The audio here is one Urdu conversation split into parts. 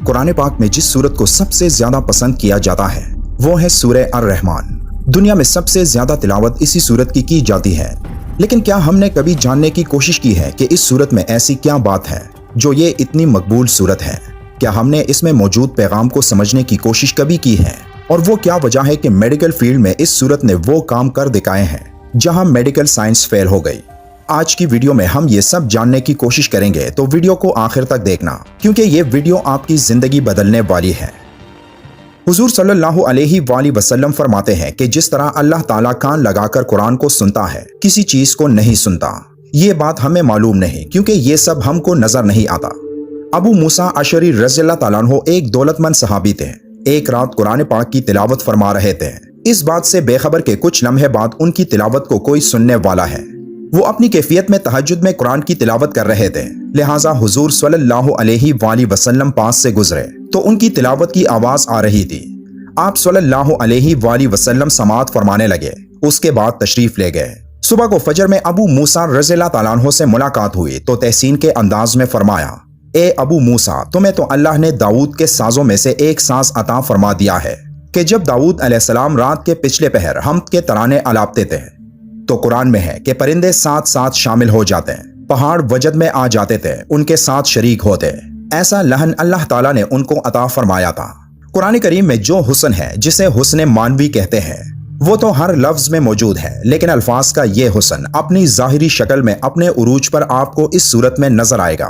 قرآن پاک میں جس سورت کو سب سے زیادہ پسند کیا جاتا ہے وہ ہے سورہ الرحمن۔ دنیا میں سب سے زیادہ تلاوت اسی سورت کی جاتی ہے، لیکن کیا ہم نے کبھی جاننے کی کوشش کی ہے کہ اس سورت میں ایسی کیا بات ہے جو یہ اتنی مقبول سورت ہے؟ کیا ہم نے اس میں موجود پیغام کو سمجھنے کی کوشش کبھی کی ہے؟ اور وہ کیا وجہ ہے کہ میڈیکل فیلڈ میں اس سورت نے وہ کام کر دکھائے ہیں جہاں میڈیکل سائنس فیل ہو گئی؟ آج کی ویڈیو میں ہم یہ سب جاننے کی کوشش کریں گے، تو ویڈیو کو آخر تک دیکھنا کیونکہ یہ ویڈیو آپ کی زندگی بدلنے والی ہے۔ حضور صلی اللہ علیہ وآلہ وسلم فرماتے ہیں کہ جس طرح اللہ تعالیٰ کان لگا کر قرآن کو سنتا ہے، کسی چیز کو نہیں سنتا۔ یہ بات ہمیں معلوم نہیں کیونکہ یہ سب ہم کو نظر نہیں آتا۔ ابو موسیٰ اشعری رضی اللہ تعالیٰ عنہ ایک دولت مند صحابی تھے۔ ایک رات قرآن پاک کی تلاوت فرما رہے تھے، اس بات سے بے خبر کہ کچھ لمحے بعد ان کی تلاوت کو کوئی سننے والا ہے۔ وہ اپنی کیفیت میں تہجد میں قرآن کی تلاوت کر رہے تھے، لہٰذا حضور صلی اللہ علیہ وآلہ وسلم پاس سے گزرے تو ان کی تلاوت کی آواز آ رہی تھی۔ آپ صلی اللہ علیہ وآلہ وسلم سماعت فرمانے لگے، اس کے بعد تشریف لے گئے۔ صبح کو فجر میں ابو موسیٰ رضی اللہ تعالیٰ عنہ سے ملاقات ہوئی تو تحسین کے انداز میں فرمایا، اے ابو موسیٰ، تمہیں تو اللہ نے داؤد کے سازوں میں سے ایک ساز عطا فرما دیا ہے کہ جب داؤد علیہ السلام رات کے پچھلے پہر حمد کے ترانے الاپتے تھے تو قرآن میں ہے کہ پرندے ساتھ ساتھ شامل ہو جاتے ہیں، پہاڑ وجد میں آ جاتے تھے، ان کے ساتھ شریک ہوتے۔ ایسا لحن اللہ تعالیٰ نے ان کو عطا فرمایا تھا۔ قرآن کریم میں جو حسن ہے جسے حسن مانوی کہتے ہیں وہ تو ہر لفظ میں موجود ہے، لیکن الفاظ کا یہ حسن اپنی ظاہری شکل میں اپنے عروج پر آپ کو اس صورت میں نظر آئے گا۔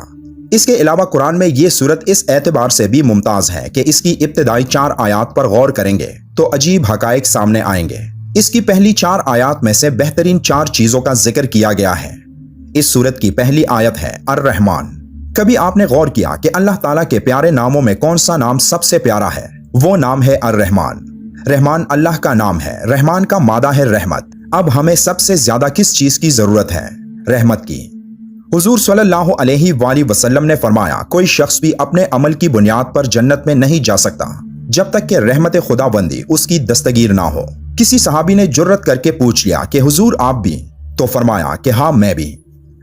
اس کے علاوہ قرآن میں یہ صورت اس اعتبار سے بھی ممتاز ہے کہ اس کی ابتدائی 4 آیات پر غور کریں گے تو عجیب حقائق سامنے آئیں گے۔ اس کی پہلی 4 آیات میں سے بہترین 4 چیزوں کا ذکر کیا گیا ہے۔ اس سورت کی پہلی آیت ہے الرحمن۔ کبھی آپ نے غور کیا کہ اللہ تعالیٰ کے پیارے ناموں میں کون سا نام سب سے پیارا ہے؟ وہ نام ہے الرحمن۔ رحمان اللہ کا نام ہے، رحمان کا مادہ ہے رحمت۔ اب ہمیں سب سے زیادہ کس چیز کی ضرورت ہے؟ رحمت کی۔ حضور صلی اللہ علیہ وآلہ وسلم نے فرمایا، کوئی شخص بھی اپنے عمل کی بنیاد پر جنت میں نہیں جا سکتا جب تک کہ رحمت خدا بندی اس کی دستگیر نہ ہو۔ کسی صحابی نے جرت کر کے پوچھ لیا کہ حضور آپ بھی؟ تو فرمایا کہ ہاں میں بھی۔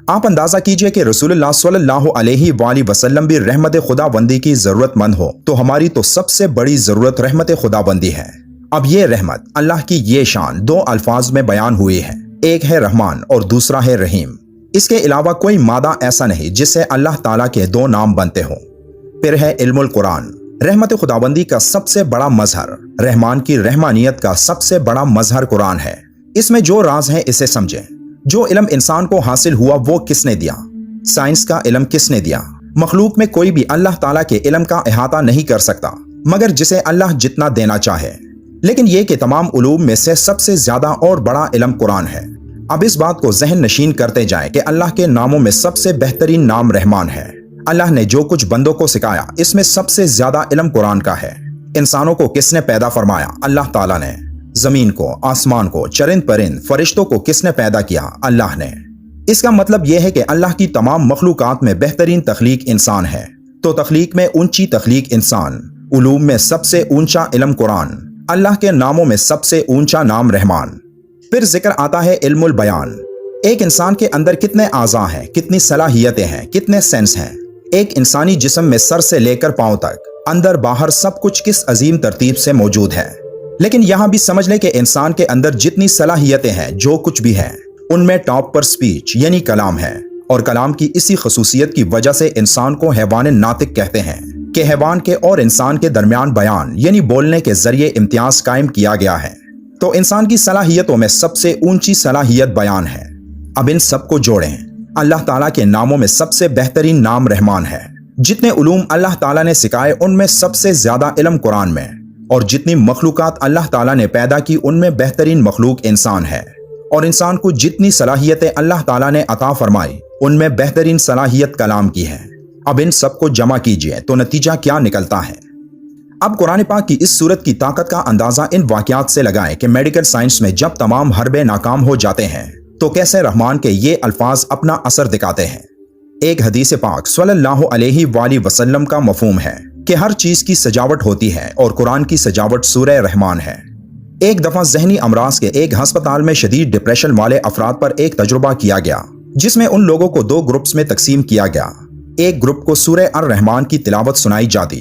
آپ اندازہ کیجئے کہ رسول اللہ صلی اللہ علیہ وآلہ وسلم بھی رحمت خدا بندی کی ضرورت مند ہو تو ہماری تو سب سے بڑی ضرورت رحمت خدا بندی ہے۔ اب یہ رحمت، اللہ کی یہ شان 2 الفاظ میں بیان ہوئی ہے، ایک ہے رحمان اور دوسرا ہے رحیم۔ اس کے علاوہ کوئی مادہ ایسا نہیں جس سے اللہ تعالیٰ کے 2 نام بنتے ہوں۔ پھر ہے علم القرآن۔ رحمت خداوندی کا سب سے بڑا مظہر، رحمان کی رحمانیت کا سب سے بڑا مظہر قرآن ہے۔ اس میں جو راز ہے اسے سمجھیں۔ جو علم انسان کو حاصل ہوا وہ کس نے دیا؟ سائنس کا علم کس نے دیا؟ مخلوق میں کوئی بھی اللہ تعالیٰ کے علم کا احاطہ نہیں کر سکتا مگر جسے اللہ جتنا دینا چاہے۔ لیکن یہ کہ تمام علوم میں سے سب سے زیادہ اور بڑا علم قرآن ہے۔ اب اس بات کو ذہن نشین کرتے جائیں کہ اللہ کے ناموں میں سب سے بہترین نام رحمان ہے۔ اللہ نے جو کچھ بندوں کو سکھایا اس میں سب سے زیادہ علم قرآن کا ہے۔ انسانوں کو کس نے پیدا فرمایا؟ اللہ تعالیٰ نے۔ زمین کو، آسمان کو، چرند پرند، فرشتوں کو کس نے پیدا کیا؟ اللہ نے۔ اس کا مطلب یہ ہے کہ اللہ کی تمام مخلوقات میں بہترین تخلیق انسان ہے، تو تخلیق میں اونچی تخلیق انسان، علوم میں سب سے اونچا علم قرآن، اللہ کے ناموں میں سب سے اونچا نام رحمان۔ پھر ذکر آتا ہے علم البیان۔ ایک انسان کے اندر کتنے اعضاء ہیں، کتنی صلاحیتیں ہیں، کتنے سینس ہیں؟ ایک انسانی جسم میں سر سے لے کر پاؤں تک، اندر باہر سب کچھ کس عظیم ترتیب سے موجود ہے۔ لیکن یہاں بھی سمجھ لیں کہ انسان کے اندر جتنی صلاحیتیں ہیں، جو کچھ بھی ہے، ان میں ٹاپ پر سپیچ یعنی کلام ہے، اور کلام کی اسی خصوصیت کی وجہ سے انسان کو حیوان ناطق کہتے ہیں کہ حیوان کے اور انسان کے درمیان بیان یعنی بولنے کے ذریعے امتیاز قائم کیا گیا ہے۔ تو انسان کی صلاحیتوں میں سب سے اونچی صلاحیت بیان ہے۔ اب ان سب کو جوڑیں۔ اللہ تعالیٰ کے ناموں میں سب سے بہترین نام رحمان ہے۔ جتنے علوم اللہ تعالیٰ نے سکھائے ان میں سب سے زیادہ علم قرآن میں، اور جتنی مخلوقات اللہ تعالیٰ نے پیدا کی ان میں بہترین مخلوق انسان ہے، اور انسان کو جتنی صلاحیتیں اللہ تعالیٰ نے عطا فرمائی ان میں بہترین صلاحیت کلام کی ہے۔ اب ان سب کو جمع کیجئے تو نتیجہ کیا نکلتا ہے؟ اب قرآن پاک کی اس سورت کی طاقت کا اندازہ ان واقعات سے لگائیں کہ میڈیکل سائنس میں جب تمام حربے ناکام ہو جاتے ہیں تو کیسے رحمان کے یہ الفاظ اپنا اثر دکھاتے ہیں۔ ایک حدیث پاک صلی اللہ علیہ وآلہ وسلم کا مفہوم ہے کہ ہر چیز کی سجاوٹ ہوتی ہے اور قرآن کی سجاوٹ سورہ رحمان ہے۔ ایک دفعہ ذہنی امراض کے ایک ہسپتال میں شدید ڈپریشن والے افراد پر ایک تجربہ کیا گیا جس میں ان لوگوں کو 2 گروپس میں تقسیم کیا گیا۔ ایک گروپ کو سورہ الرحمن کی تلاوت سنائی جاتی